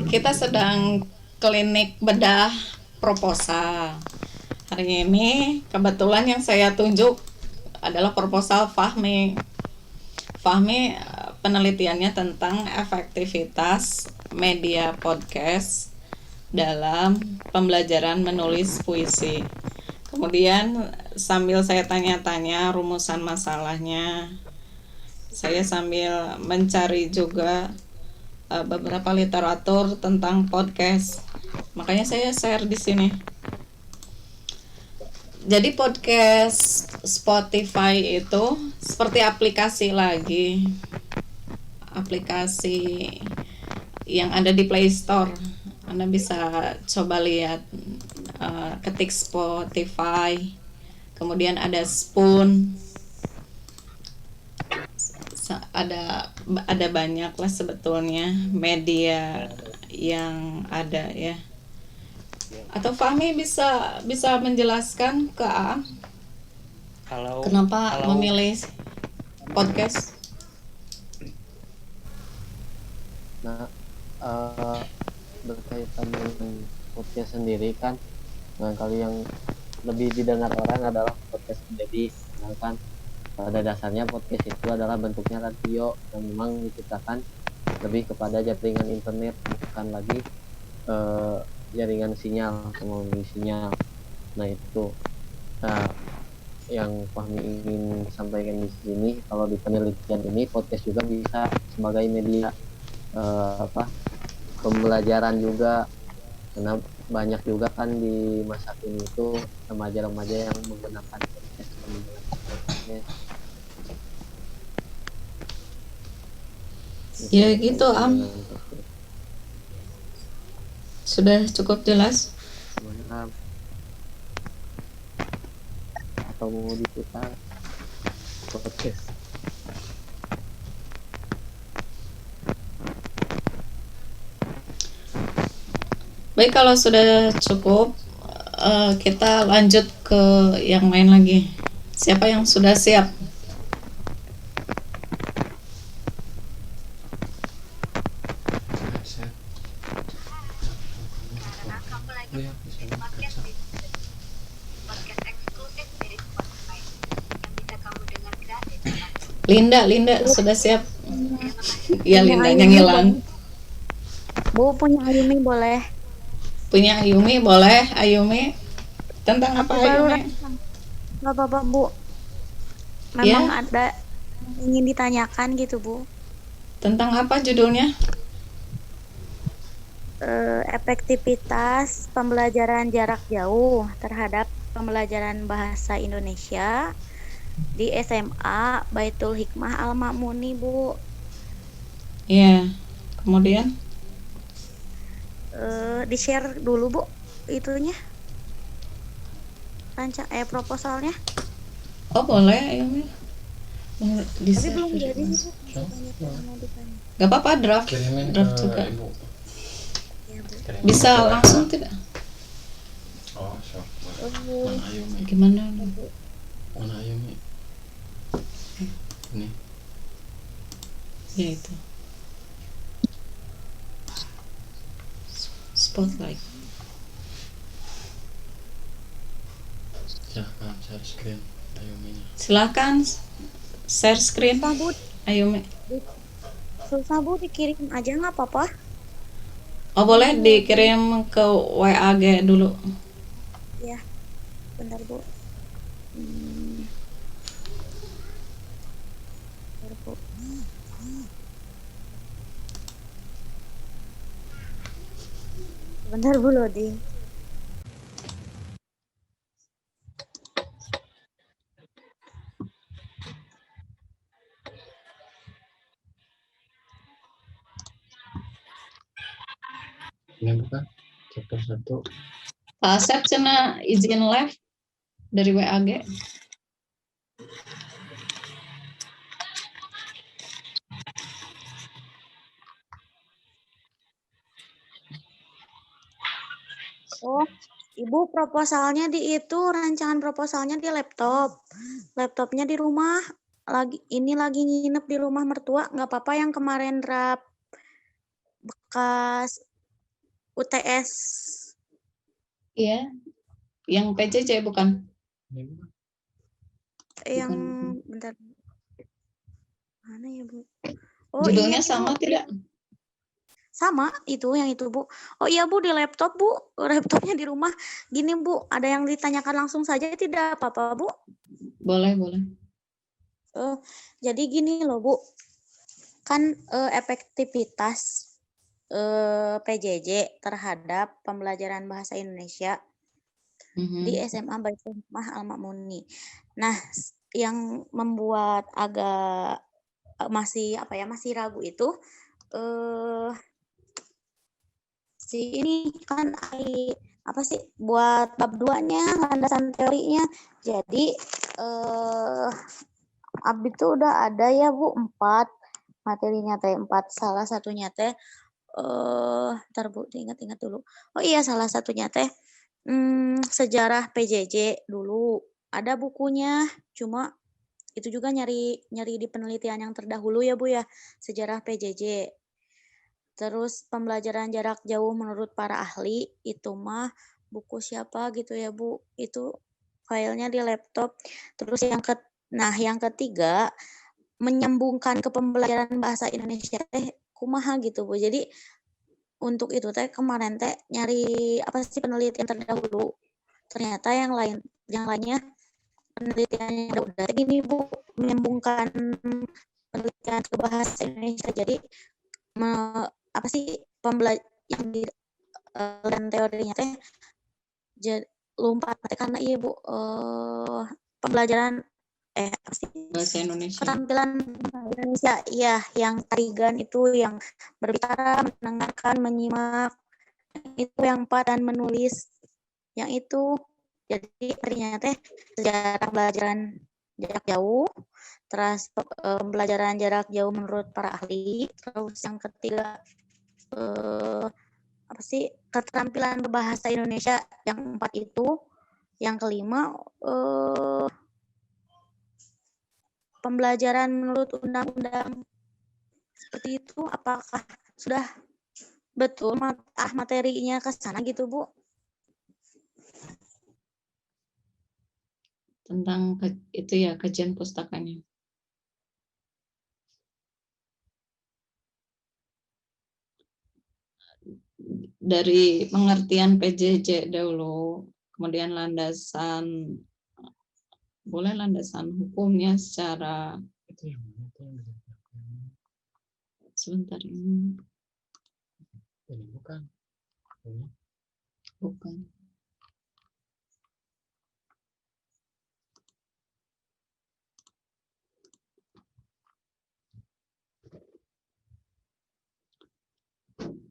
kita sedang klinik bedah proposal. Hari ini kebetulan yang saya tunjuk adalah proposal Fahmi. Fahmi penelitiannya tentang efektivitas media podcast dalam pembelajaran menulis puisi. Kemudian sambil saya tanya-tanya rumusan masalahnya, saya sambil mencari juga beberapa literatur tentang podcast. Makanya saya share di sini. Jadi podcast Spotify itu seperti aplikasi lagi. Aplikasi yang ada di Play Store. Anda bisa coba lihat, ketik Spotify. Kemudian ada Spoon. Ada banyak lah sebetulnya media yang ada ya. Atau Fahmi bisa menjelaskan ke Aang kenapa memilih podcast? Nah, berkaitan dengan podcast sendiri kan, barangkali yang lebih didengar orang adalah podcast menjadi, kan pada dasarnya podcast itu adalah bentuknya radio yang memang diciptakan lebih kepada jaringan internet, bukan lagi jaringan sinyal, teknologi sinyal. Nah itu, nah yang Fahmi ingin sampaikan di sini, kalau di penelitian ini podcast juga bisa sebagai media pembelajaran juga, karena banyak juga kan di masa kini itu remaja-remaja yang menggunakan podcast. Ya gitu Am, sudah cukup jelas. Atau mau diputar podcast. Baik, kalau sudah cukup, kita lanjut ke yang lain lagi. Siapa yang sudah siap? Linda sudah siap? Ya, Lindanya ngilang. Bu, punya Ayumi boleh? Punya Ayumi boleh. Ayumi, tentang apa Ayumi? Gak apa-apa Bu. Memang ada yang ingin ditanyakan gitu Bu. Tentang apa judulnya? Efektivitas pembelajaran jarak jauh terhadap pembelajaran bahasa Indonesia di SMA Baitul Hikmah Al Ma'muni Bu. Iya. Kemudian? Di-share dulu Bu itunya. Proposalnya. Oh boleh Ayumi. Tapi belum jadi Bu. Gak apa-apa, draft juga. Ya, Bu. Bisa langsung tidak? Oh, so. Mana Ayumi? Gimana? Mana Ayumi? Ini. Ya itu. Spotlight. Ya, share screen Ayuminya. Silakan share screen Ayumi. Susah Bu, dikirim aja nggak apa-apa. Oh boleh dikirim ke WAG dulu. Ya, bentar Bu. Bentar Bu. Bentar Bu loading. Ini bukan chapter 1. Pak Asep cina izin live dari WAG. Oh, Ibu proposalnya di itu, rancangan proposalnya di laptop. Laptopnya di rumah. Lagi nginep di rumah mertua, nggak apa-apa yang kemarin draft bekas UTS Iya, yang PJJ bukan? Ini bukan. yang Bukan. bentar. Mana ya, Bu? Oh Judulnya iya nih, sama Bu. tidak? Sama itu yang itu, Bu. Oh iya, Bu, di laptop, Bu. Laptopnya di rumah. Gini, Bu, ada yang ditanyakan langsung saja tidak apa-apa, Bu? Boleh, boleh. Jadi gini loh, Bu. Kan efektivitas PJJ terhadap pembelajaran bahasa Indonesia di Mhm. SMA Baitul Hikmah Al-Ma'muni. Nah, yang membuat agak masih ragu itu eh si ini kan apa sih buat bab 2-nya landasan teorinya. Jadi ab itu udah ada ya, Bu, 4 materinya teh 4. Salah satunya teh ntar, Bu, ingat-ingat dulu. Oh iya, salah satunya teh sejarah PJJ dulu. Ada bukunya, cuma itu juga nyari di penelitian yang terdahulu ya, Bu, ya, sejarah PJJ. Terus pembelajaran jarak jauh menurut para ahli, itu mah buku siapa gitu ya, Bu. Itu filenya di laptop. Terus yang ketiga, menyambungkan ke pembelajaran bahasa Indonesia teh kumaha gitu, Bu. Jadi untuk itu teh kemarin teh nyari apa sih penelitian terdahulu. Ternyata yang lainnya penelitiannya udah gini, Bu, menyambungkan penelitian ke bahasa Indonesia. Jadi apa sih yang di dan teorinya teh lompat karena iya, Bu, pembelajaran apa sih Bahasa Indonesia. keterampilan Indonesia ya, yang tarigan itu yang berbicara, mendengarkan, menyimak, itu yang 4, dan menulis yang itu. Jadi ternyata sejarah pembelajaran jarak jauh, terus pembelajaran jarak jauh menurut para ahli, terus yang ketiga apa sih keterampilan berbahasa Indonesia yang 4 itu, yang kelima pembelajaran menurut undang-undang. Seperti itu. Apakah sudah betul materinya ke sana gitu, Bu? Tentang itu ya, kajian pustakanya. Dari pengertian PJJ dahulu, kemudian landasan hukumnya secara Itu yang mana tuh yang bisa dilakukan? sebentar ini Ini bukan. Ini bukan.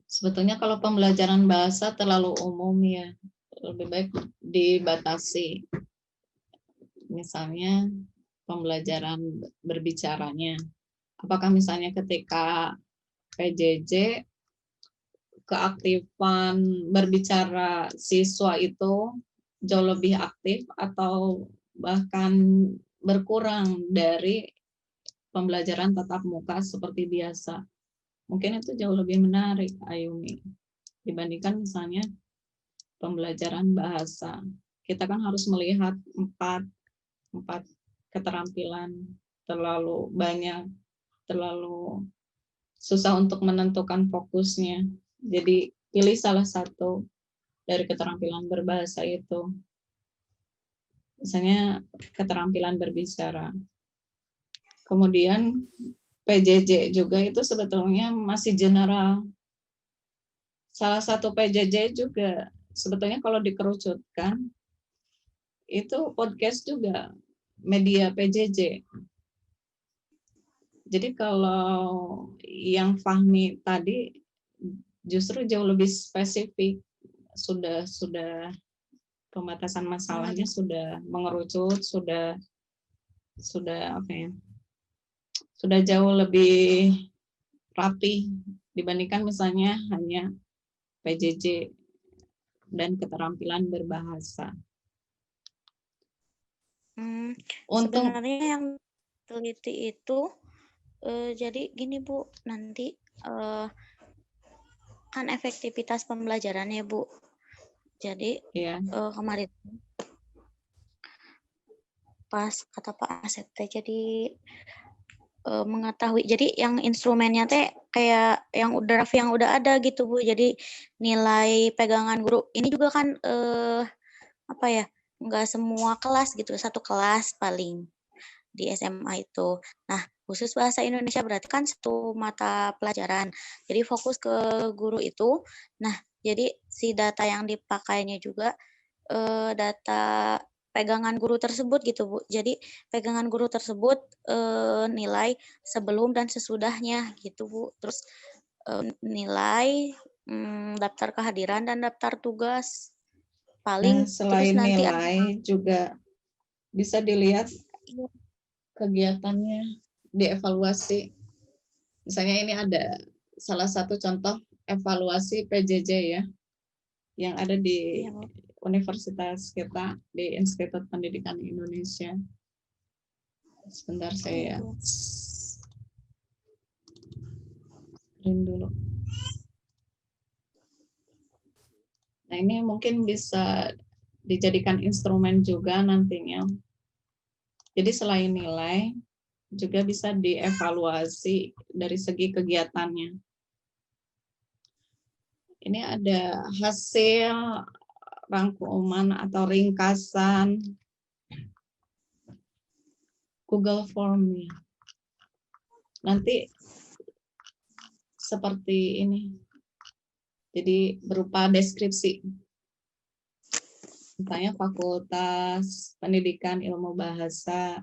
Sebetulnya kalau pembelajaran bahasa terlalu umum ya, lebih baik dibatasi. Misalnya pembelajaran berbicaranya. Apakah misalnya ketika PJJ keaktifan berbicara siswa itu jauh lebih aktif atau bahkan berkurang dari pembelajaran tatap muka seperti biasa. Mungkin itu jauh lebih menarik, Ayumi, dibandingkan misalnya pembelajaran bahasa. Kita kan harus melihat empat keterampilan, terlalu banyak, terlalu susah untuk menentukan fokusnya. Jadi pilih salah satu dari keterampilan berbahasa itu. Misalnya keterampilan berbicara. Kemudian PJJ juga itu sebetulnya masih general. Salah satu PJJ juga sebetulnya kalau dikerucutkan itu podcast juga media PJJ. Jadi kalau yang Fahmi tadi justru jauh lebih spesifik, sudah pembatasan masalahnya sudah mengerucut, sudah apa ya? Sudah jauh lebih rapi dibandingkan misalnya hanya PJJ dan keterampilan berbahasa. Untuk Sebenarnya yang teliti itu jadi gini, Bu, nanti kan efektivitas pembelajarannya Bu. Jadi Ya, kemarin pas kata Pak Asep teh jadi mengetahui. Jadi yang instrumennya teh kayak yang draft yang udah ada gitu Bu. Jadi nilai pegangan guru ini juga kan apa ya? Nggak semua kelas gitu, satu kelas paling di SMA itu. Nah, khusus bahasa Indonesia berarti kan satu mata pelajaran. Jadi fokus ke guru itu. Nah, jadi si data yang dipakainya juga data pegangan guru tersebut gitu Bu. Jadi pegangan guru tersebut nilai sebelum dan sesudahnya gitu Bu. Terus nilai daftar kehadiran dan daftar tugas nah paling terus selain nanti nilai juga bisa dilihat kegiatannya, dievaluasi. Misalnya ini ada salah satu contoh evaluasi PJJ ya, yang ada di iya, Bu. universitas kita, di Institut Pendidikan Indonesia. Sebentar Iya, saya Bu. screen dulu. Nah ini mungkin bisa dijadikan instrumen juga nantinya. Jadi selain nilai, juga bisa dievaluasi dari segi kegiatannya. Ini ada hasil rangkuman atau ringkasan Google Form. Nanti seperti ini. Jadi berupa deskripsi. Misalnya Fakultas Pendidikan Ilmu Bahasa,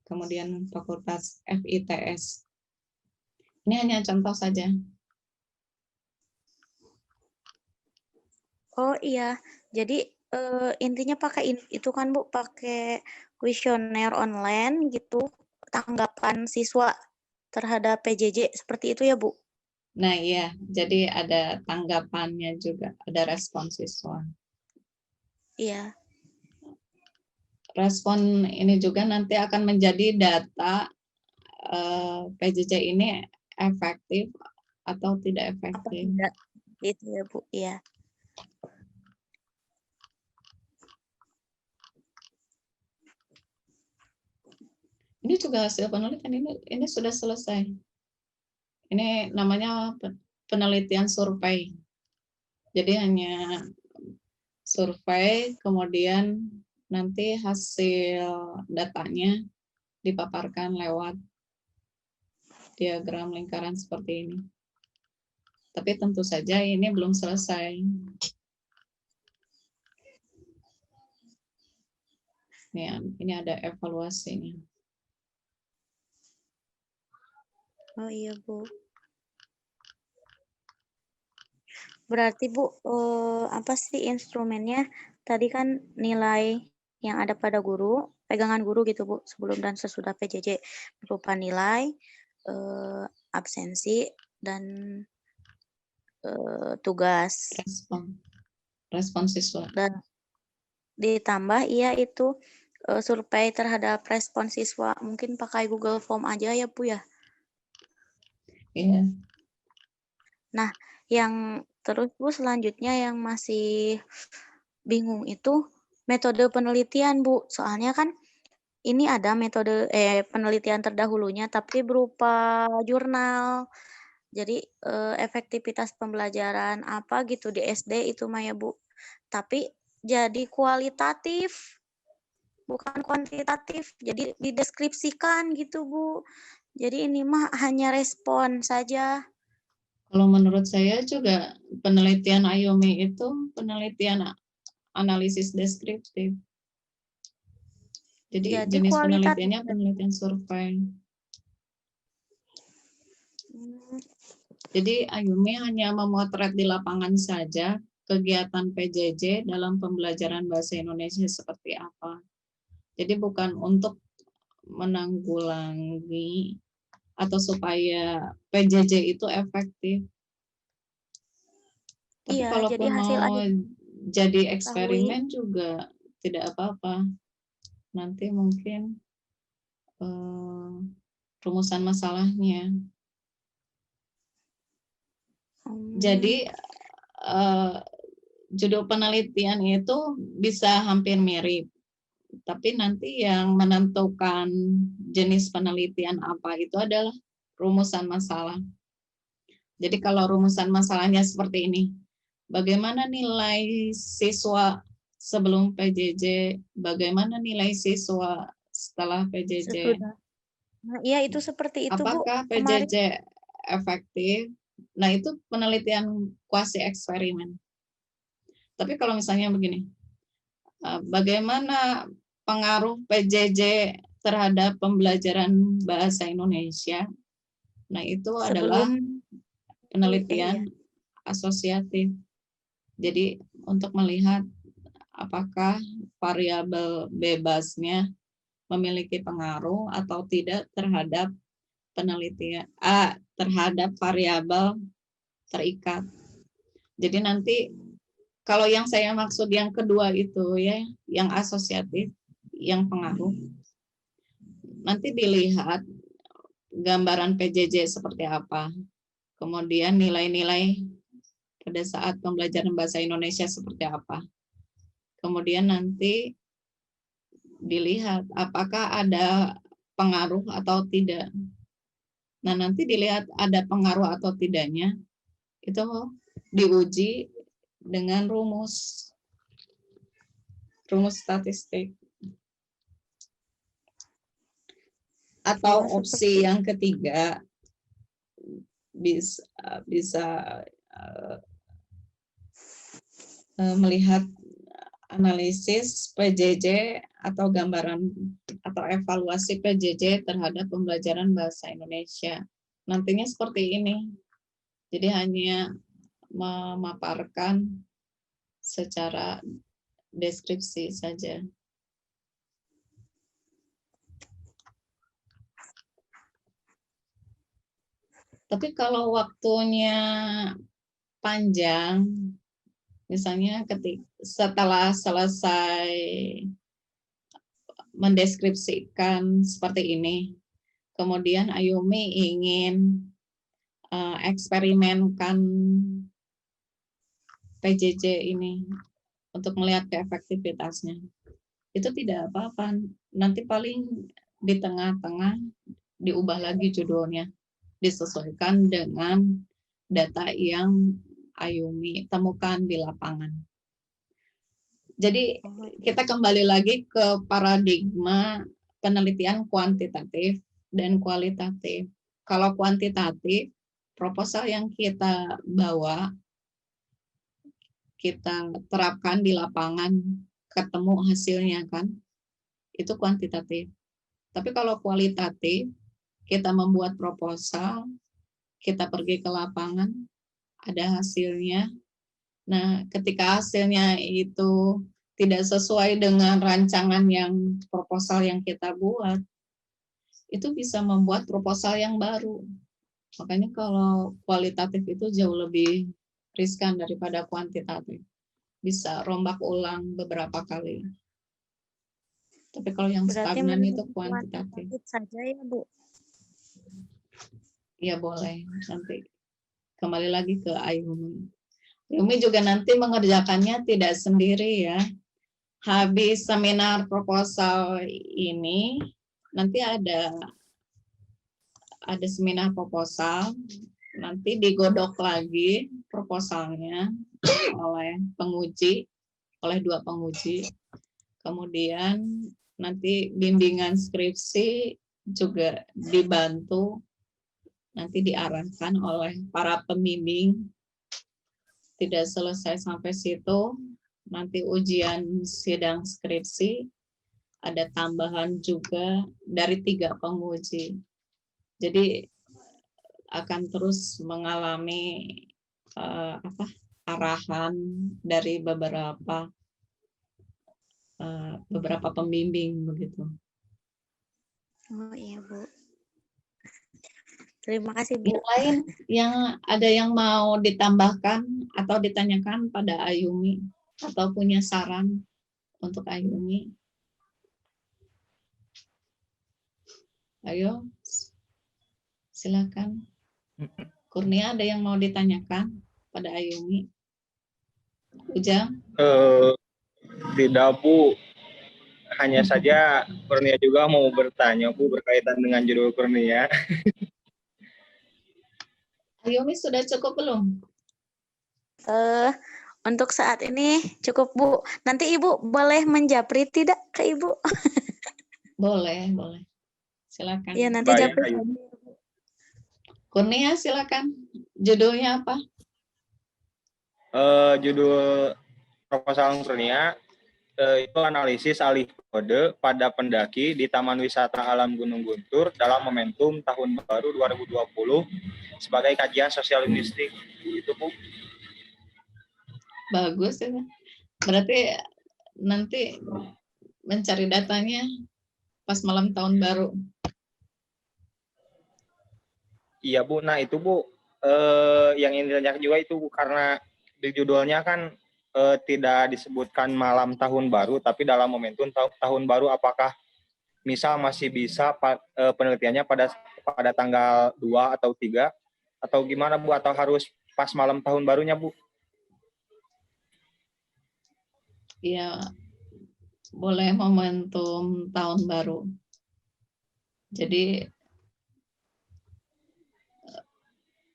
kemudian Fakultas FITS. Ini hanya contoh saja. Oh iya, jadi intinya pakai itu kan Bu, pakai kuesioner online gitu, tanggapan siswa terhadap PJJ seperti itu ya Bu? Nah iya, jadi ada tanggapannya juga, ada respon siswa. Iya. Respon ini juga nanti akan menjadi data PJJ ini efektif atau tidak Apa efektif. tidak? Gitu ya Bu, iya. Ini juga hasil penelitian, ini sudah selesai. Ini namanya penelitian survei. Jadi hanya survei, kemudian nanti hasil datanya dipaparkan lewat diagram lingkaran seperti ini. Tapi tentu saja ini belum selesai. Ini ada evaluasinya. Oh iya Bu. Berarti Bu, apa sih instrumennya? Tadi kan nilai yang ada pada guru, pegangan guru gitu Bu, sebelum dan sesudah PJJ berupa nilai, absensi dan tugas. Respon siswa. Dan ditambah iya itu survei terhadap respon siswa, mungkin pakai Google Form aja ya Bu ya. Iya. Nah, yang terus Bu selanjutnya yang masih bingung itu metode penelitian Bu. Soalnya kan ini ada metode penelitian terdahulunya tapi berupa jurnal. Jadi efektivitas pembelajaran apa gitu di SD itu mah ya Bu. Tapi jadi kualitatif bukan kuantitatif. Jadi dideskripsikan gitu Bu. Jadi ini mah hanya respon saja. Kalau menurut saya juga penelitian Ayomi itu penelitian analisis deskriptif. Jadi jenis kualitatif. penelitiannya penelitian survei. Jadi Ayumi hanya memotret di lapangan saja kegiatan PJJ dalam pembelajaran bahasa Indonesia seperti apa. Jadi bukan untuk menanggulangi atau supaya PJJ itu efektif. Tapi Iya, jadi kalaupun hasil mau akhir jadi ketahui. eksperimen juga tidak apa-apa. Nanti mungkin rumusan masalahnya. Jadi judul penelitian itu bisa hampir mirip, tapi nanti yang menentukan jenis penelitian apa itu adalah rumusan masalah. Jadi kalau rumusan masalahnya seperti ini, bagaimana nilai siswa sebelum PJJ, bagaimana nilai siswa setelah PJJ, Sesudah. Nah, iya itu seperti itu Bu apakah kemarin. PJJ efektif? Nah itu penelitian kuasi eksperimen. Tapi kalau misalnya begini, bagaimana pengaruh PJJ terhadap pembelajaran bahasa Indonesia? Nah itu adalah Sebelum penelitian asosiatif. Jadi untuk melihat apakah variabel bebasnya memiliki pengaruh atau tidak terhadap penelitian terhadap variabel terikat. Jadi nanti kalau yang saya maksud yang kedua itu ya, yang asosiatif, yang pengaruh, nanti dilihat gambaran PJJ seperti apa. Kemudian nilai-nilai pada saat pembelajaran bahasa Indonesia seperti apa. Kemudian nanti dilihat apakah ada pengaruh atau tidak. Nah, nanti dilihat ada pengaruh atau tidaknya, itu diuji dengan rumus statistik. Atau opsi yang ketiga, bisa melihat analisis PJJ atau gambaran atau evaluasi PJJ terhadap pembelajaran bahasa Indonesia. Nantinya seperti ini. Jadi hanya memaparkan secara deskripsi saja. Tapi kalau waktunya panjang, misalnya setelah selesai mendeskripsikan seperti ini, kemudian Ayumi ingin eksperimenkan PJJ ini untuk melihat keefektivitasnya. Itu tidak apa-apa. Nanti paling di tengah-tengah diubah lagi judulnya, disesuaikan dengan data yang Ayumi temukan di lapangan. Jadi kita kembali lagi ke paradigma penelitian kuantitatif dan kualitatif. Kalau kuantitatif, proposal yang kita bawa, kita terapkan di lapangan, ketemu hasilnya kan, itu kuantitatif. Tapi kalau kualitatif, kita membuat proposal, kita pergi ke lapangan, ada hasilnya. Nah, ketika hasilnya itu tidak sesuai dengan rancangan yang proposal yang kita buat, itu bisa membuat proposal yang baru. Makanya kalau kualitatif itu jauh lebih riskan daripada kuantitatif. Bisa rombak ulang beberapa kali. Tapi kalau yang stagnan itu kuantitatif. Saja ya Bu. Ya boleh, nanti kembali lagi ke Ayumi. Ayumi juga nanti mengerjakannya tidak sendiri ya. Habis seminar proposal ini, nanti ada seminar proposal, nanti digodok lagi proposalnya oleh penguji, oleh 2 penguji. Kemudian nanti bimbingan skripsi juga dibantu, nanti diarahkan oleh para pembimbing. Tidak selesai sampai situ, nanti ujian sidang skripsi, ada tambahan juga dari 3 penguji. Jadi akan terus mengalami arahan dari beberapa pembimbing begitu. Oh iya Bu. Terima kasih Bu. Yang lain ada yang mau ditambahkan atau ditanyakan pada Ayumi atau punya saran untuk Ayumi? Ayo, silakan. Kurnia, ada yang mau ditanyakan pada Ayumi? Ujang? Tidak, Bu. Hanya saja Kurnia juga mau bertanya, Bu, berkaitan dengan judul Kurnia. Ayumi sudah cukup belum? Eh, untuk saat ini cukup Bu. Nanti Ibu boleh menjapri tidak ke Ibu? Boleh, boleh. Silakan. Iya nanti Baik, japri ayo. saja. Kurnia, silakan. Judulnya apa? Judul proposal Kurnia itu analisis alih kode pada pendaki di Taman Wisata Alam Gunung Guntur dalam momentum Tahun Baru 2020 sebagai kajian sosial linguistik. Itu, Bu. Bagus ya. Berarti nanti mencari datanya pas malam tahun baru. Iya, Bu. Nah, itu, Bu. Yang ingin ditanyakan juga itu, Bu, karena di judulnya kan tidak disebutkan malam tahun baru, tapi dalam momentum tahun baru, apakah misal masih bisa penelitiannya pada tanggal 2 atau 3, atau gimana, Bu? Atau harus pas malam tahun barunya, Bu? Ya, boleh momentum tahun baru. Jadi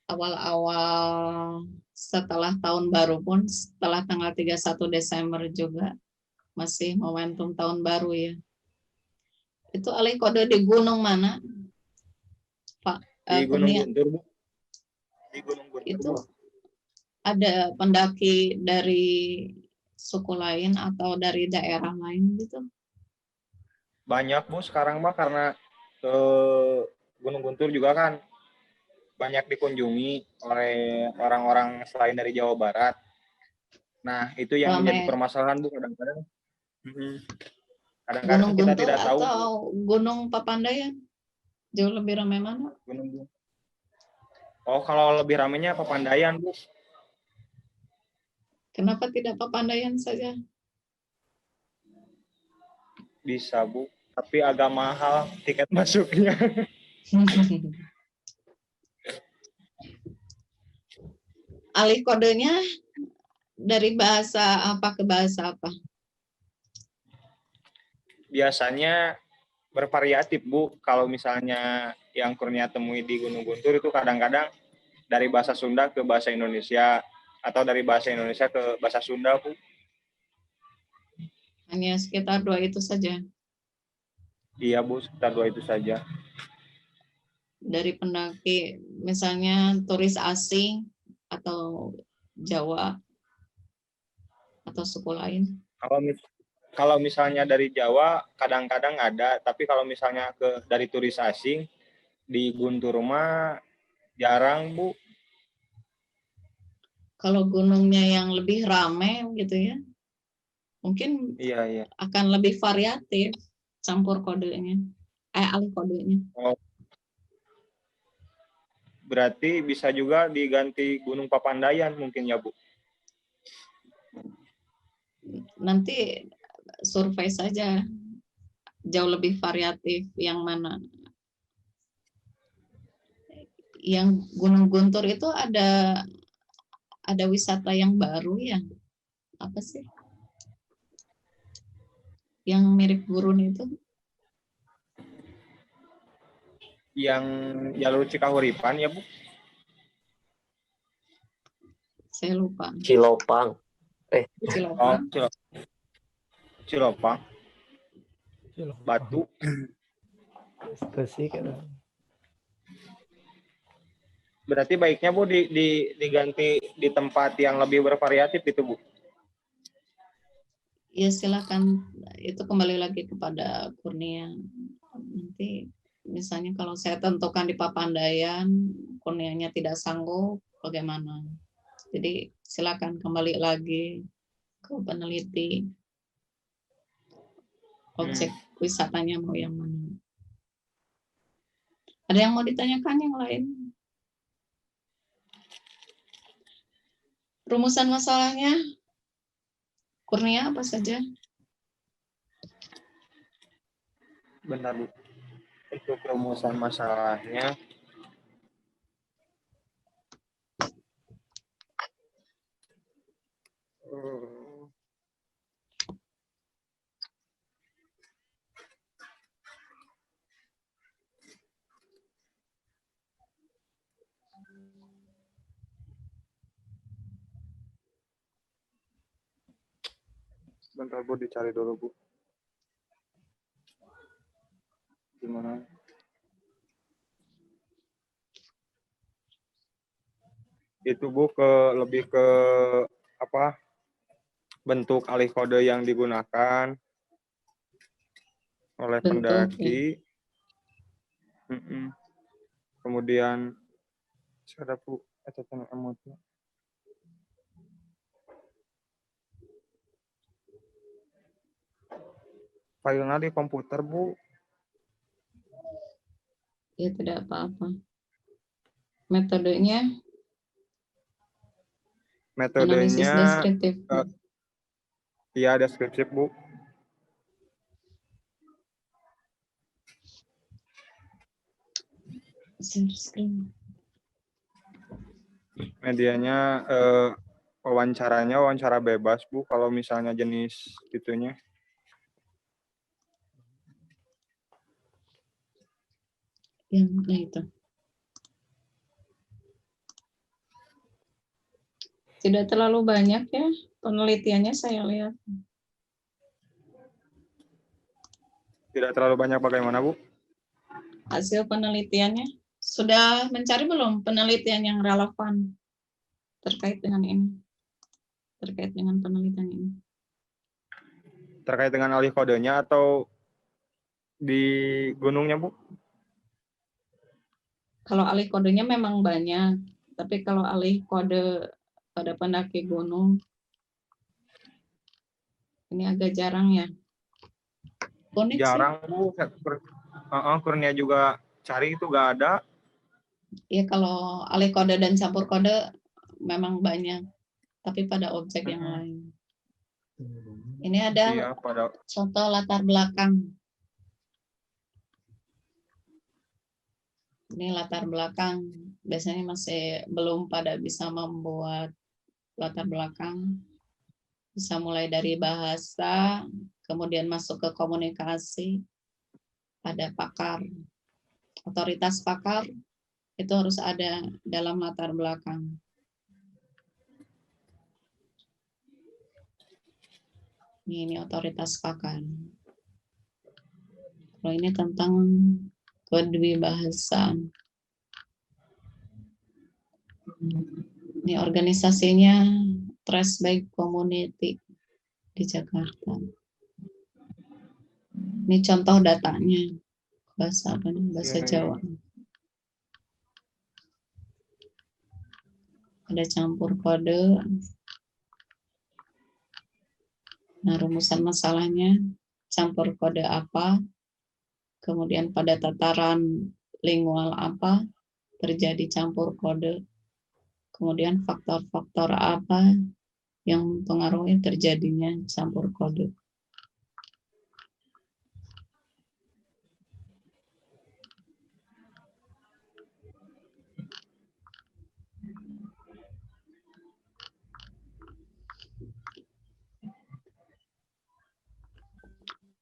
awal-awal setelah tahun baru pun, setelah tanggal 31 Desember juga masih momentum tahun baru ya. Itu alih kode di gunung mana, Pak Di Gunung Kurnia? Guntur, Bu. Di Gunung Guntur, Itu Bu. ada pendaki dari suku lain atau dari daerah lain gitu? Banyak, Bu, sekarang mah karena Gunung Guntur juga kan banyak dikunjungi oleh orang-orang selain dari Jawa Barat. Nah, itu yang menjadi Ramai permasalahan, Bu, kadang-kadang. Kadang-kadang Gunung kita Guntur tidak tahu, Bu, atau Gunung Papandayan? Jauh lebih ramai mana? Gunung Guntur. Oh, kalau lebih ramainya Papandayan, Bu. Kenapa tidak Papandayan saja? Bisa, Bu. Tapi agak mahal tiket masuknya. Alih kodenya dari bahasa apa ke bahasa apa? Biasanya bervariatif, Bu. Kalau misalnya yang Kurnia temui di Gunung Guntur itu kadang-kadang dari bahasa Sunda ke bahasa Indonesia, atau dari bahasa Indonesia ke bahasa Sunda, Bu. Hanya sekitar 2 itu saja. Iya, Bu, sekitar 2 itu saja. Dari pendaki, misalnya turis asing atau Jawa atau suku lain. Kalau misalnya dari Jawa kadang-kadang ada, tapi kalau misalnya dari turis asing di Guntur mah jarang, Bu. Kalau gunungnya yang lebih ramai gitu ya, mungkin Iya, iya. akan lebih variatif campur kodenya, alih kodenya. Oh, berarti bisa juga diganti Gunung Papandayan mungkin ya, Bu. Nanti survei saja jauh lebih variatif yang mana. Yang Gunung Guntur itu ada wisata yang baru ya, apa sih? Yang mirip gurun itu? Yang jalur Cikahuripan ya, Bu. Saya lupa. Cilopang. Cilopang. Cilopang. Batu. Tasik kan. Berarti baiknya, Bu, diganti di tempat yang lebih bervariatif itu, Bu. Ya silakan, itu kembali lagi kepada Kurnia. Nanti misalnya kalau saya tentukan di Papandayan, Kurnianya tidak sanggup, bagaimana? Jadi silakan kembali lagi ke peneliti. Objek wisatanya mau yang mana? Ada yang mau ditanyakan yang lain? Rumusan masalahnya, Kurnia apa saja? Bentar, Bu. Untuk rumusan masalahnya Bentar Bu, dicari dulu Bu. Gimana? Itu Bu lebih ke apa? Bentuk alih kode yang digunakan oleh Bentuk, ya. pendaki. Kemudian ada Bu, catatan emoti. Filenya di komputer Bu. Ya tidak apa-apa. Metodenya analisis deskriptif. Iya, deskriptif Bu. Share screen. Medianya wawancara bebas Bu kalau misalnya jenis itunya. Yang itu. Tidak terlalu banyak ya penelitiannya saya lihat. Tidak terlalu banyak bagaimana Bu? Hasil penelitiannya sudah mencari belum penelitian yang relevan terkait dengan ini? Terkait dengan penelitian ini. Terkait dengan alih kodenya atau di gunungnya Bu? Kalau alih kodenya memang banyak, tapi kalau alih kode pada pendaki gunung ini agak jarang ya. Unik Jarang sih. Bu. Kurnia juga cari itu gak ada. Ya kalau alih kode dan campur kode memang banyak, tapi pada objek yang lain. Ini ada Iya, pada contoh latar belakang. Ini latar belakang. Biasanya masih belum pada bisa membuat latar belakang. Bisa mulai dari bahasa, kemudian masuk ke komunikasi. Ada pakar, otoritas pakar itu harus ada dalam latar belakang. Ini otoritas pakar. Kalau ini tentang kedwibahasaan. Ini organisasinya Trust Bike Community di Jakarta. Ini contoh datanya. Bahasa apa nih? Bahasa Jawa. Ada campur kode. Nah, rumusan masalahnya campur kode apa, kemudian pada tataran lingual apa terjadi campur kode, kemudian faktor-faktor apa yang mempengaruhi terjadinya campur kode.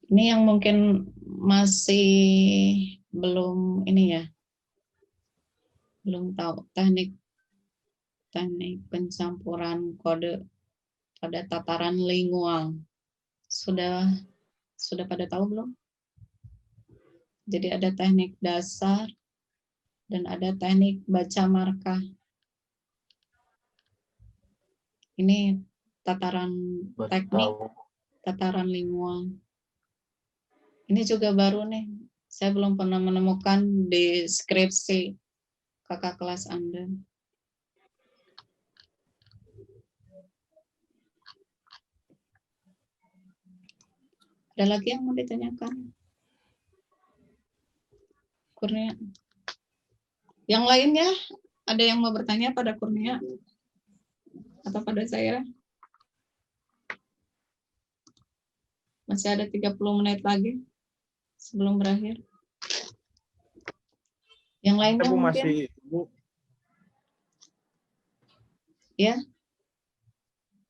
Ini yang mungkin masih belum ini ya, belum tahu teknik pencampuran kode pada tataran lingual. Sudah pada tahu belum? Jadi ada teknik dasar dan ada teknik baca markah. Ini tataran teknik, tataran lingual. Ini juga baru nih. Saya belum pernah menemukan di skripsi kakak kelas Anda. Ada lagi yang mau ditanyakan? Kurnia. Yang lainnya, ada yang mau bertanya pada Kurnia? Atau pada saya? Masih ada 30 menit lagi sebelum berakhir. Yang lainnya Bu, mungkin? masih Bu. Ya.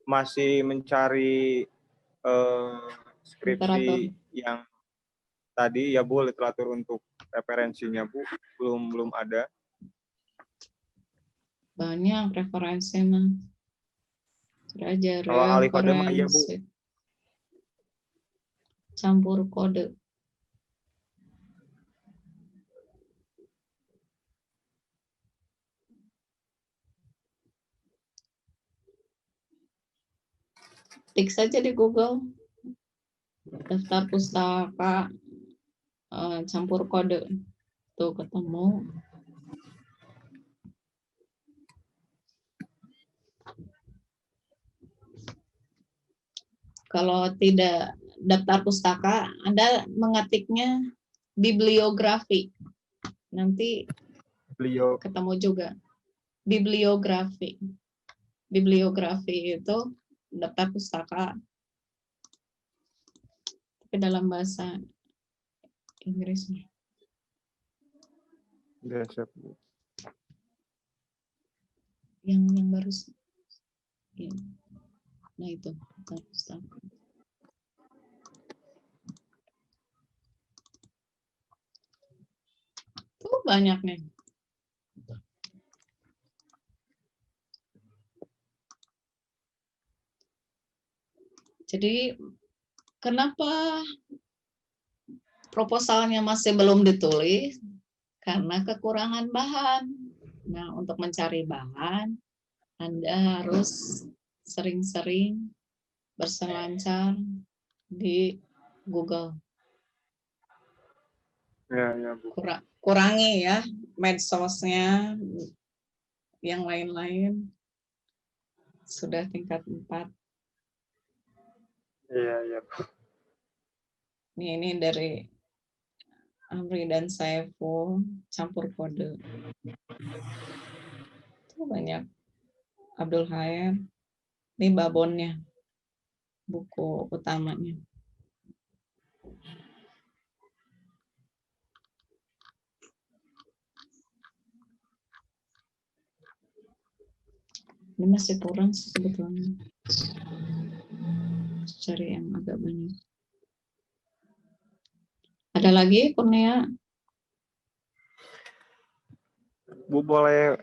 Masih mencari skripsi Literatur. yang tadi ya Bu, literatur untuk referensinya Bu, belum ada. Banyak referensi mah. Kalau alih kode mah iya Bu. campur kode. Ketik saja di Google daftar pustaka campur kode, tuh ketemu. Kalau tidak daftar pustaka, Anda mengetiknya bibliografi. Nanti Beliau ketemu juga. Bibliografi. Bibliografi itu daftar pustaka. Tapi dalam bahasa Inggris. biasa. Yang baru. Ya. Nah itu daftar pustaka. Tuh banyak nih. Jadi kenapa proposalnya masih belum ditulis? Karena kekurangan bahan. Nah, untuk mencari bahan, Anda harus sering-sering berselancar di Google. Ya, Bu. Kurangi ya medsosnya, yang lain-lain. Sudah tingkat 4. Iya. Ini dari Amri dan Saiful, campur kode. Itu banyak. Abdul Khair. Ini babonnya, buku utamanya. Ini masih kurang sih sebetulnya. Cari yang agak banyak. Ada lagi, Kurnia? Bu boleh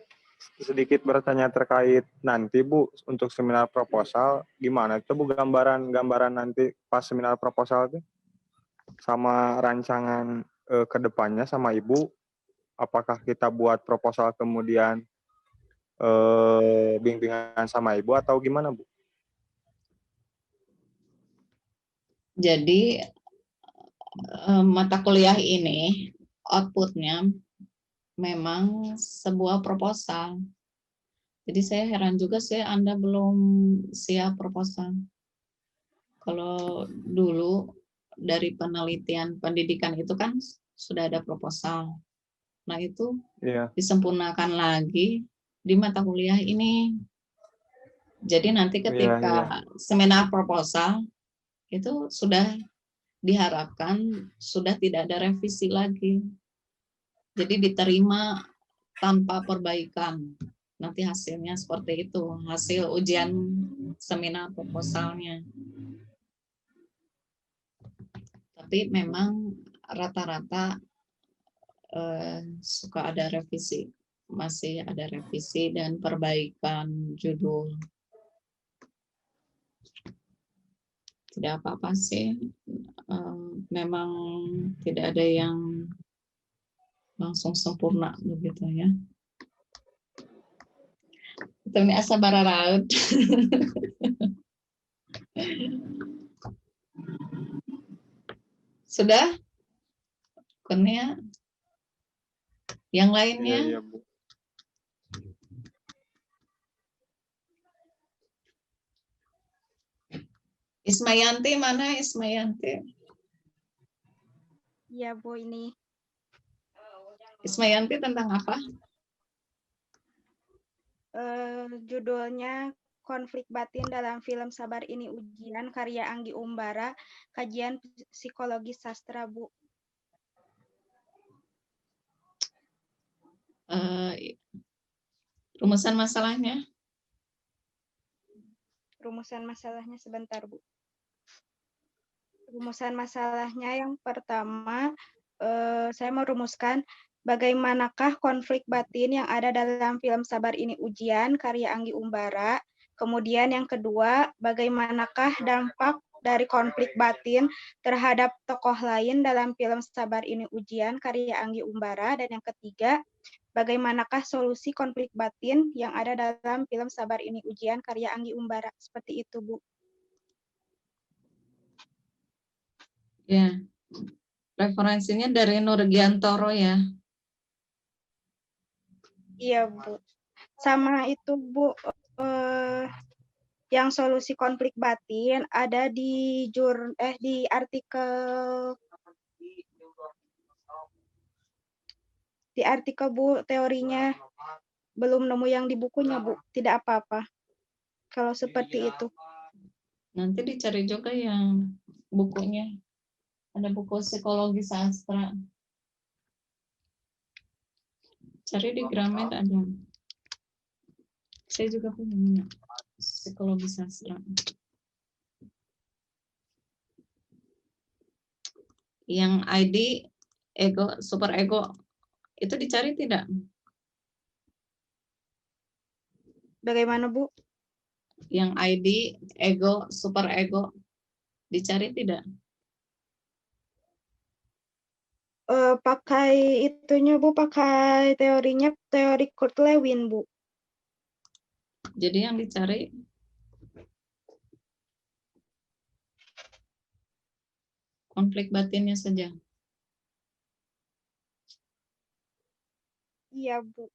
sedikit bertanya terkait nanti Bu untuk seminar proposal gimana itu Bu gambaran nanti pas seminar proposal itu sama rancangan ke depannya sama Ibu, apakah kita buat proposal kemudian bimbingan sama Ibu atau gimana Bu? Jadi mata kuliah ini outputnya memang sebuah proposal. Jadi saya heran juga sih Anda belum siap proposal. Kalau dulu dari penelitian pendidikan itu kan sudah ada proposal. Nah itu Iya. disempurnakan lagi di mata kuliah ini. Jadi nanti ketika seminar proposal itu sudah diharapkan sudah tidak ada revisi lagi. Jadi diterima tanpa perbaikan. Nanti hasilnya seperti itu, hasil ujian seminar proposalnya. Tapi memang rata-rata suka ada revisi, masih ada revisi dan perbaikan judul. Tidak apa-apa sih, memang tidak ada yang langsung sempurna begitu ya. Itu ini asa bararaud. Sudah? Kurnia? Yang lainnya? Iya, Bu. Ismayanti mana Ismayanti? Iya Bu, ini Ismayanti tentang apa? Judulnya Konflik Batin dalam Film Sabar Ini Ujian, karya Anggi Umbara, kajian psikologi sastra Bu. Rumusan masalahnya? Rumusan masalahnya sebentar Bu. Rumusan masalahnya yang pertama, saya mau rumuskan bagaimanakah konflik batin yang ada dalam film Sabar Ini Ujian karya Anggi Umbara. Kemudian yang kedua, bagaimanakah dampak dari konflik batin terhadap tokoh lain dalam film Sabar Ini Ujian karya Anggi Umbara. Dan yang ketiga, bagaimanakah solusi konflik batin yang ada dalam film Sabar Ini Ujian karya Anggi Umbara. Seperti itu, Bu. Ya, referensinya dari Nurgiantoro ya. Iya, Bu. Sama itu, Bu, yang solusi konflik batin ada di artikel Bu, teorinya belum nemu yang di bukunya, Bu. Tidak apa-apa kalau seperti itu. Nanti dicari juga yang bukunya. Ada buku psikologi sastra. Cari di Gramet ada. Saya juga punya psikologi sastra. Yang ID ego, super ego itu dicari tidak? Bagaimana, Bu? Yang ID ego, super ego dicari tidak? Pakai itunya, Bu, pakai teorinya teori Kurt Lewin, Bu. Jadi yang dicari konflik batinnya saja. Iya, Bu.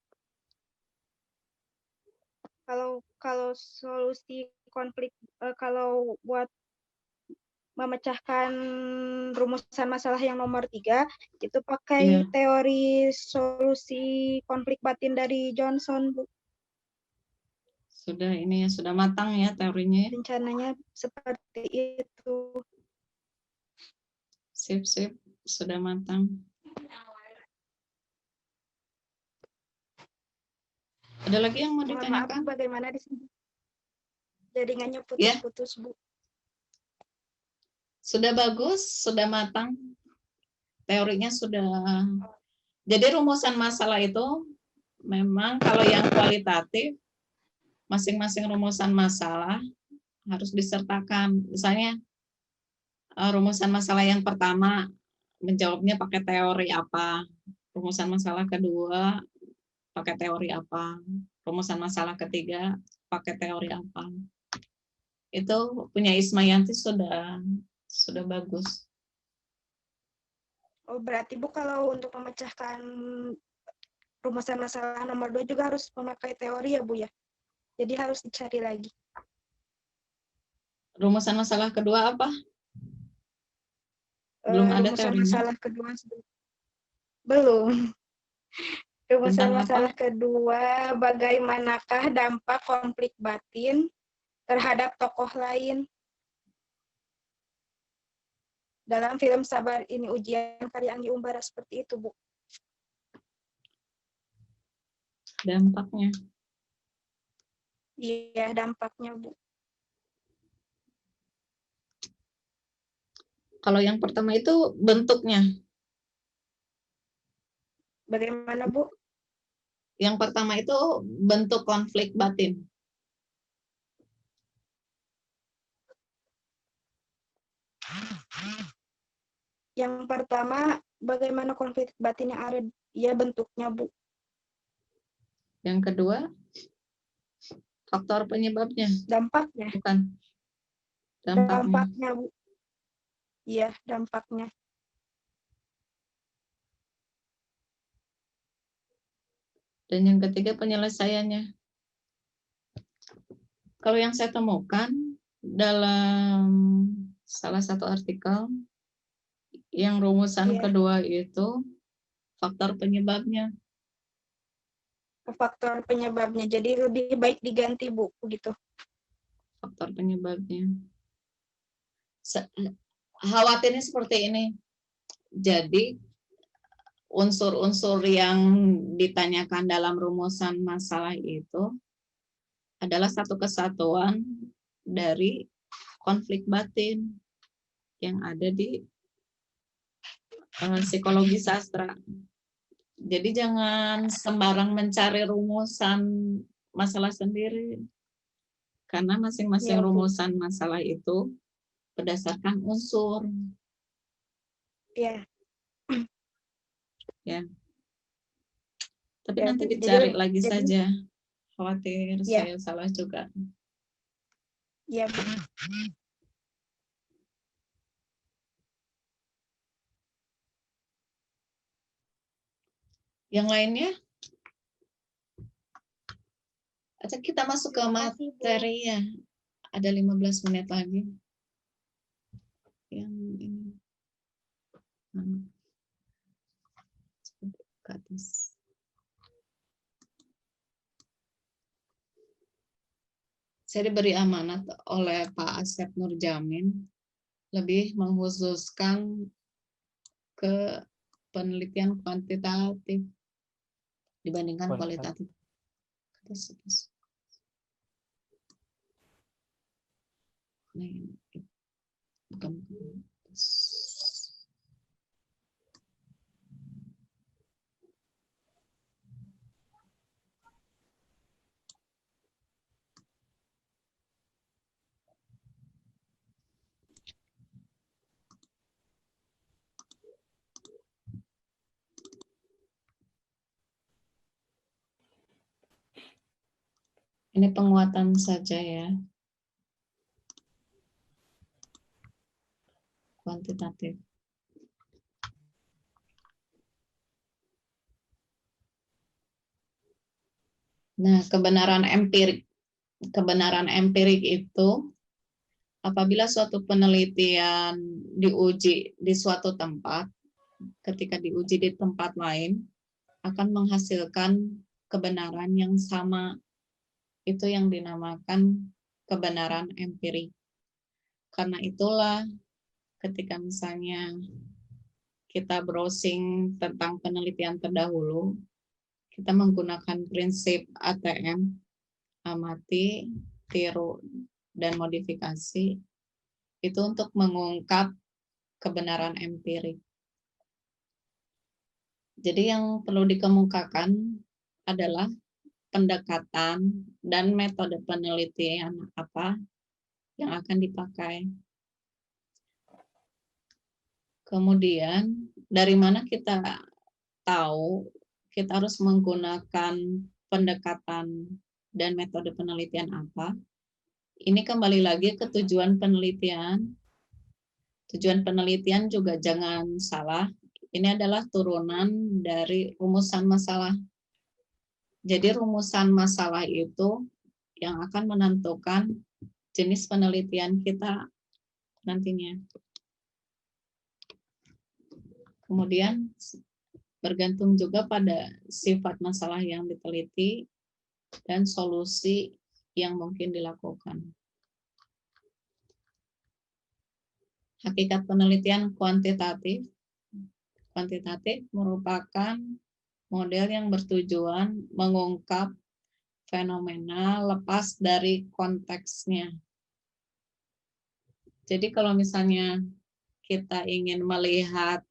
Kalau solusi konflik, kalau buat memecahkan rumusan masalah yang nomor 3, itu pakai Iya. teori solusi konflik batin dari Johnson, Bu. Sudah ini ya, sudah matang ya teorinya. Rencananya seperti itu. Sip, sudah matang. Ada lagi yang mau Mohon maaf, ditanyakan? bagaimana di sini? Jaringannya Ya. putus-putus, Bu. Sudah bagus, sudah matang. Teorinya sudah. Jadi rumusan masalah itu memang kalau yang kualitatif, masing-masing rumusan masalah harus disertakan. Misalnya rumusan masalah yang pertama menjawabnya pakai teori apa, rumusan masalah kedua pakai teori apa, rumusan masalah ketiga pakai teori apa. Itu punya Ismayanti sudah bagus. Oh, berarti Bu kalau untuk memecahkan rumusan masalah nomor 2 juga harus memakai teori ya, Bu ya? Jadi harus dicari lagi. Rumusan masalah kedua apa? Belum ada Rumusan teorinya. masalah kedua belum. Rumusan Tentang masalah apa? kedua, bagaimanakah dampak konflik batin terhadap tokoh lain dalam film Sabar Ini Ujian karya Anggi Umbara, seperti itu, Bu. Dampaknya. Iya, dampaknya, Bu. Kalau yang pertama itu bentuknya. Bagaimana, Bu? Yang pertama itu bentuk konflik batin. Yang pertama, bagaimana konflik batin yang ada, ya bentuknya, Bu. Yang kedua, faktor penyebabnya. Dampaknya. Bukan. Dampaknya, Bu. Iya, dampaknya. Dan yang ketiga, penyelesaiannya. Kalau yang saya temukan dalam salah satu artikel, yang rumusan kedua itu faktor penyebabnya. Faktor penyebabnya. Jadi lebih baik diganti, Bu, begitu. Faktor penyebabnya. Khawatirnya seperti ini. Jadi unsur-unsur yang ditanyakan dalam rumusan masalah itu adalah satu kesatuan dari konflik batin yang ada di psikologi sastra. Jadi jangan sembarang mencari rumusan masalah sendiri. Karena masing-masing rumusan masalah itu berdasarkan unsur. Iya. Ya. Tapi Ya, nanti Bu. dicari lagi jadi- saja. Khawatir Ya. saya salah juga. Iya, Bu. Yang lainnya? Atau kita masuk ke Terima kasih, Bu. materi ya. Ada 15 menit lagi. Yang ini. Ke atas. Saya diberi amanat oleh Pak Asep Nurjamin lebih mengkhususkan ke penelitian kuantitatif dibandingkan kualitatif. Bukan. Ini penguatan saja ya. Kuantitatif. Nah, kebenaran empirik itu apabila suatu penelitian diuji di suatu tempat, ketika diuji di tempat lain akan menghasilkan kebenaran yang sama. Itu yang dinamakan kebenaran empirik. Karena itulah ketika misalnya kita browsing tentang penelitian terdahulu, kita menggunakan prinsip ATM, amati, tiru, dan modifikasi, itu untuk mengungkap kebenaran empirik. Jadi yang perlu dikemukakan adalah pendekatan dan metode penelitian apa yang akan dipakai. Kemudian dari mana kita tahu kita harus menggunakan pendekatan dan metode penelitian apa? Ini kembali lagi ke tujuan penelitian. Tujuan penelitian juga jangan salah, ini adalah turunan dari rumusan masalah. Jadi rumusan masalah itu yang akan menentukan jenis penelitian kita nantinya. Kemudian bergantung juga pada sifat masalah yang diteliti dan solusi yang mungkin dilakukan. Hakikat penelitian kuantitatif. Kuantitatif merupakan model yang bertujuan mengungkap fenomena lepas dari konteksnya. Jadi kalau misalnya kita ingin melihat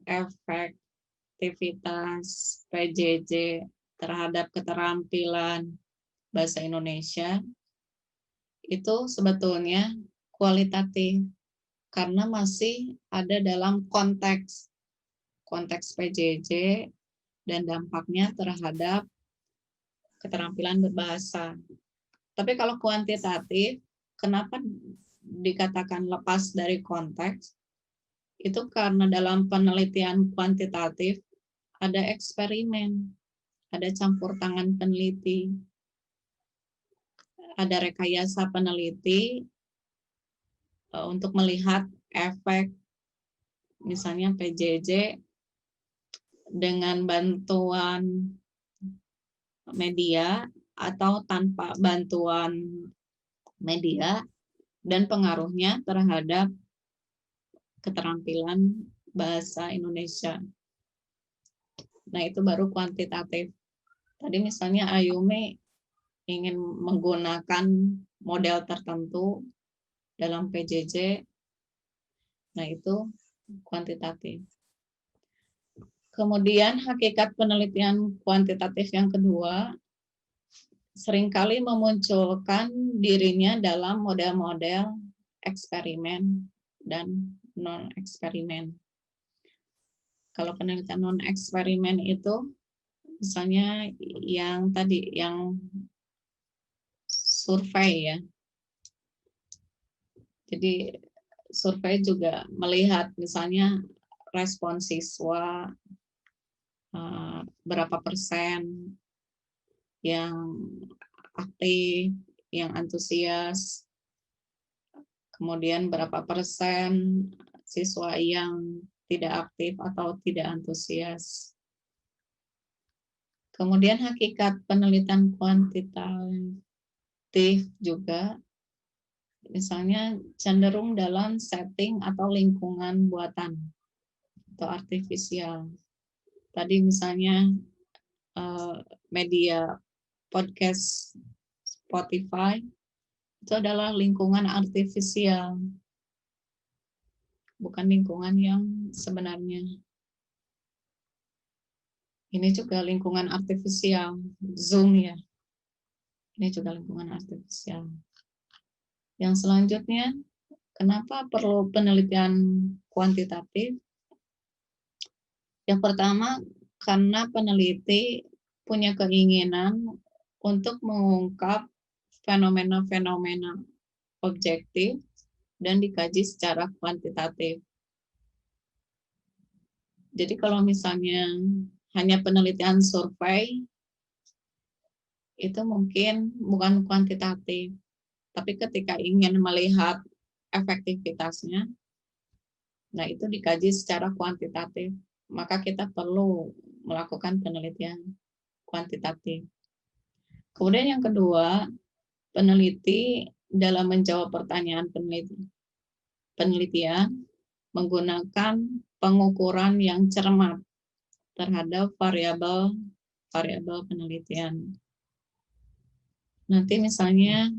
efektivitas PJJ terhadap keterampilan bahasa Indonesia, itu sebetulnya kualitatif karena masih ada dalam konteks PJJ dan dampaknya terhadap keterampilan berbahasa. Tapi kalau kuantitatif, kenapa dikatakan lepas dari konteks? Itu karena dalam penelitian kuantitatif ada eksperimen, ada campur tangan peneliti, ada rekayasa peneliti untuk melihat efek misalnya PJJ dengan bantuan media atau tanpa bantuan media dan pengaruhnya terhadap keterampilan bahasa Indonesia. Nah, itu baru kuantitatif. Tadi misalnya Ayumi ingin menggunakan model tertentu dalam PJJ, nah itu kuantitatif. Kemudian hakikat penelitian kuantitatif yang kedua, seringkali memunculkan dirinya dalam model-model eksperimen dan non-eksperimen. Kalau penelitian non-eksperimen itu misalnya yang tadi, yang survei ya. Jadi survei juga melihat misalnya respon siswa, berapa persen yang aktif, yang antusias, kemudian berapa persen siswa yang tidak aktif atau tidak antusias. Kemudian hakikat penelitian kuantitatif juga, misalnya cenderung dalam setting atau lingkungan buatan atau artifisial. Tadi misalnya media podcast Spotify itu adalah lingkungan artifisial, bukan lingkungan yang sebenarnya. Ini juga lingkungan artifisial, Zoom ya. Ini juga lingkungan artifisial. Yang selanjutnya, kenapa perlu penelitian kuantitatif? Yang pertama, karena peneliti punya keinginan untuk mengungkap fenomena-fenomena objektif dan dikaji secara kuantitatif. Jadi kalau misalnya hanya penelitian survei, itu mungkin bukan kuantitatif. Tapi ketika ingin melihat efektivitasnya, nah itu dikaji secara kuantitatif. Maka kita perlu melakukan penelitian kuantitatif. Kemudian yang kedua, peneliti dalam menjawab pertanyaan penelitian menggunakan pengukuran yang cermat terhadap variabel penelitian. Nanti misalnya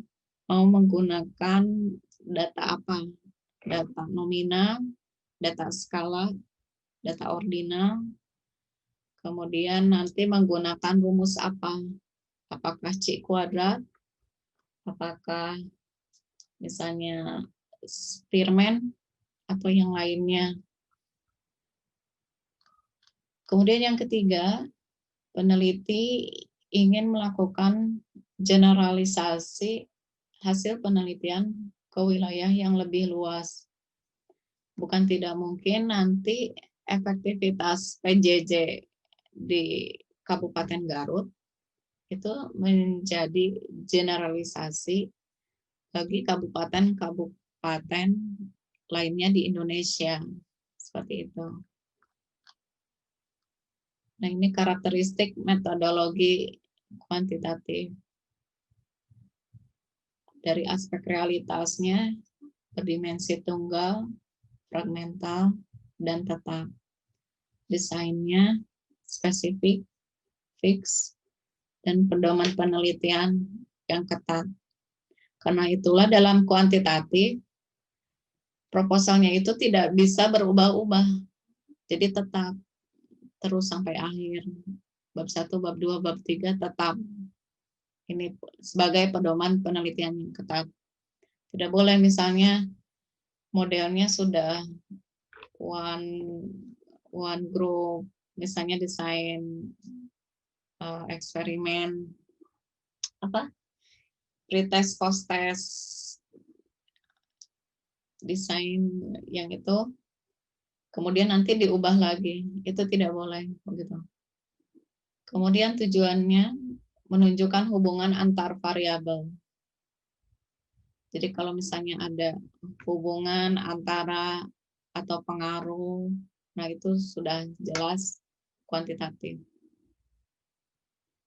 mau menggunakan data apa? Data nominal, data skala, data ordinal, kemudian nanti menggunakan rumus apa? Apakah C kuadrat? Apakah misalnya Spearman atau yang lainnya? Kemudian yang ketiga, peneliti ingin melakukan generalisasi hasil penelitian ke wilayah yang lebih luas. Bukan tidak mungkin nanti efektivitas PJJ di Kabupaten Garut itu menjadi generalisasi bagi kabupaten-kabupaten lainnya di Indonesia. Seperti itu. Nah, ini karakteristik metodologi kuantitatif. Dari aspek realitasnya, berdimensi tunggal, fragmental, dan tetap. Desainnya spesifik, fix, dan pedoman penelitian yang ketat. Karena itulah dalam kuantitatif, proposalnya itu tidak bisa berubah-ubah. Jadi tetap terus sampai akhir. Bab 1, bab 2, bab 3 tetap. Ini sebagai pedoman penelitian yang ketat. Tidak boleh misalnya modelnya sudah one group, misalnya desain eksperimen pretest, post-test, desain yang itu kemudian nanti diubah lagi, itu tidak boleh begitu. Kemudian tujuannya menunjukkan hubungan antar variabel. Jadi kalau misalnya ada hubungan antara atau pengaruh, nah itu sudah jelas kuantitatif.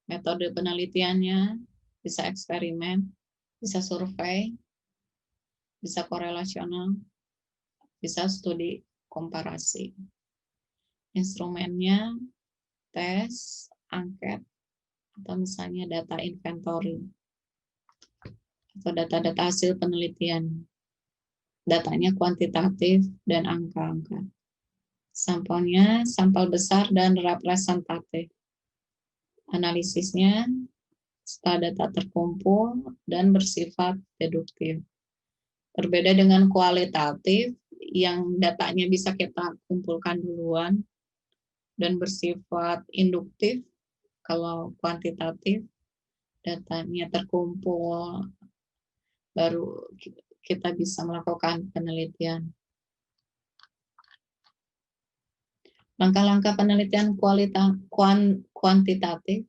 Metode penelitiannya bisa eksperimen, bisa survei, bisa korelasional, bisa studi komparasi. Instrumennya tes, angket, atau misalnya data inventory, atau data-data hasil penelitian. Datanya kuantitatif dan angka-angka. Sampelnya sampel besar dan representatif. Analisisnya setelah data terkumpul dan bersifat deduktif. Berbeda dengan kualitatif yang datanya bisa kita kumpulkan duluan dan bersifat induktif. Kalau kuantitatif datanya terkumpul baru kita bisa melakukan penelitian. Langkah-langkah penelitian kuantitatif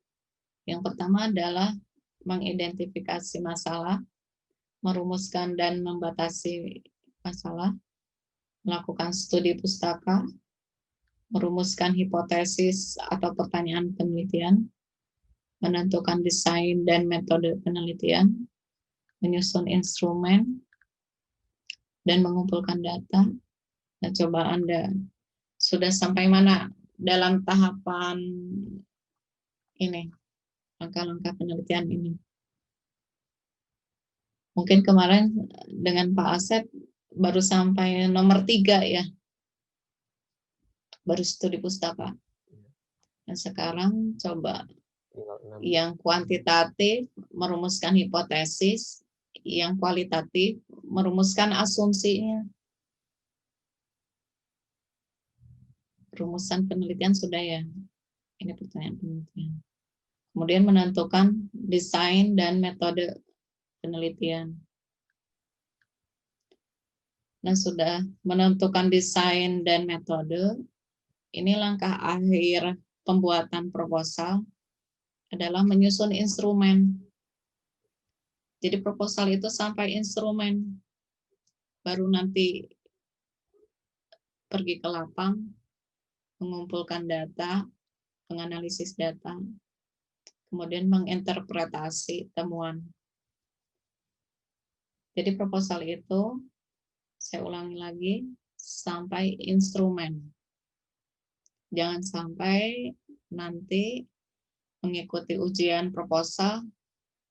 yang pertama adalah mengidentifikasi masalah, merumuskan dan membatasi masalah, melakukan studi pustaka, merumuskan hipotesis atau pertanyaan penelitian, menentukan desain dan metode penelitian, menyusun instrumen, dan mengumpulkan data. Nah, coba Anda sudah sampai mana dalam tahapan ini, langkah-langkah penelitian ini? Mungkin kemarin dengan Pak Asep baru sampai nomor 3 ya, baru studi pustaka. Dan sekarang coba yang kuantitatif merumuskan hipotesis, yang kualitatif merumuskan asumsinya. Rumusan penelitian sudah ya, ini pertanyaan penelitian. Kemudian menentukan desain dan metode penelitian. Nah, sudah menentukan desain dan metode, ini langkah akhir pembuatan proposal adalah menyusun instrumen. Jadi proposal itu sampai instrumen, baru nanti pergi ke lapang, mengumpulkan data, menganalisis data, kemudian menginterpretasi temuan. Jadi proposal itu, saya ulangi lagi, sampai instrumen. Jangan sampai nanti mengikuti ujian proposal,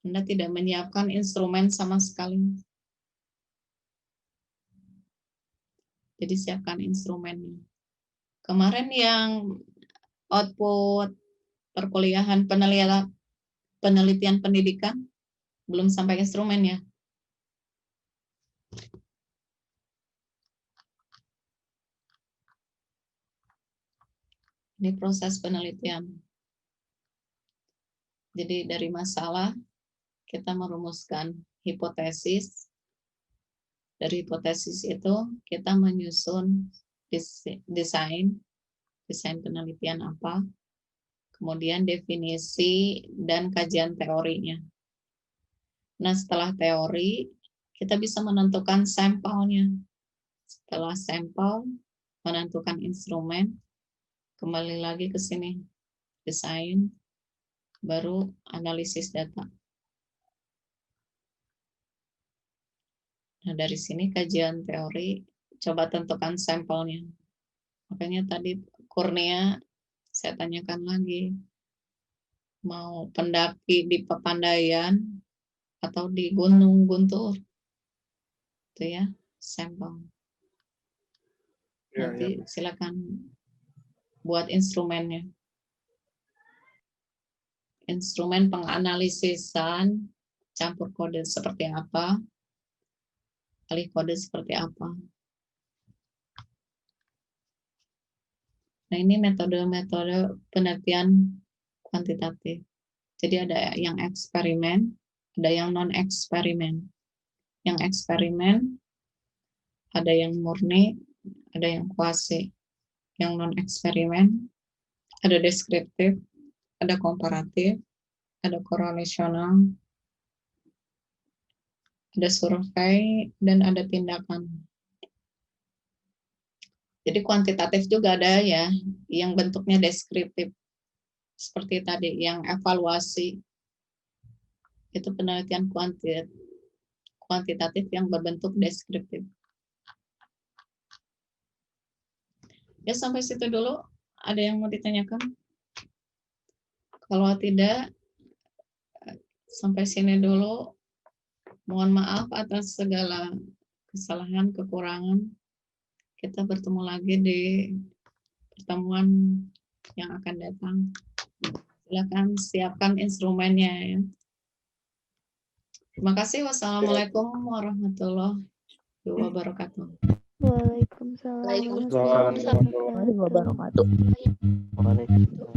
Anda tidak menyiapkan instrumen sama sekali. Jadi siapkan instrumennya. Kemarin yang output perkuliahan penelitian pendidikan belum sampai instrumen ya. Ini proses penelitian. Jadi dari masalah kita merumuskan hipotesis. Dari hipotesis itu kita menyusun desain penelitian apa, kemudian definisi dan kajian teorinya. Nah, setelah teori, kita bisa menentukan sampelnya. Setelah sampel, menentukan instrumen, kembali lagi ke sini, desain, baru analisis data. Nah, dari sini kajian teori, coba tentukan sampelnya. Makanya tadi Kurnia, saya tanyakan lagi, mau pendaki di Pepandayan atau di Gunung Guntur? Itu ya, sampel. Nanti silakan buat instrumennya. Instrumen penganalisisan campur kode seperti apa, alih kode seperti apa. Nah, ini metode-metode penelitian kuantitatif. Jadi ada yang eksperimen, ada yang non-eksperimen. Yang eksperimen, ada yang murni, ada yang kuasi. Yang non-eksperimen, ada deskriptif, ada komparatif, ada korelasional, ada survei, dan ada tindakan. Jadi kuantitatif juga ada ya, yang bentuknya deskriptif. Seperti tadi, yang evaluasi. Itu penelitian kuantitatif yang berbentuk deskriptif. Ya, sampai situ dulu. Ada yang mau ditanyakan? Kalau tidak, sampai sini dulu. Mohon maaf atas segala kesalahan, kekurangan. Kita bertemu lagi di pertemuan yang akan datang. Silakan siapkan instrumennya ya. Terima kasih. Wassalamualaikum warahmatullahi wabarakatuh. Waalaikumsalam Waalaikumsalam warahmatullahi wabarakatuh. Waalaikumsalam.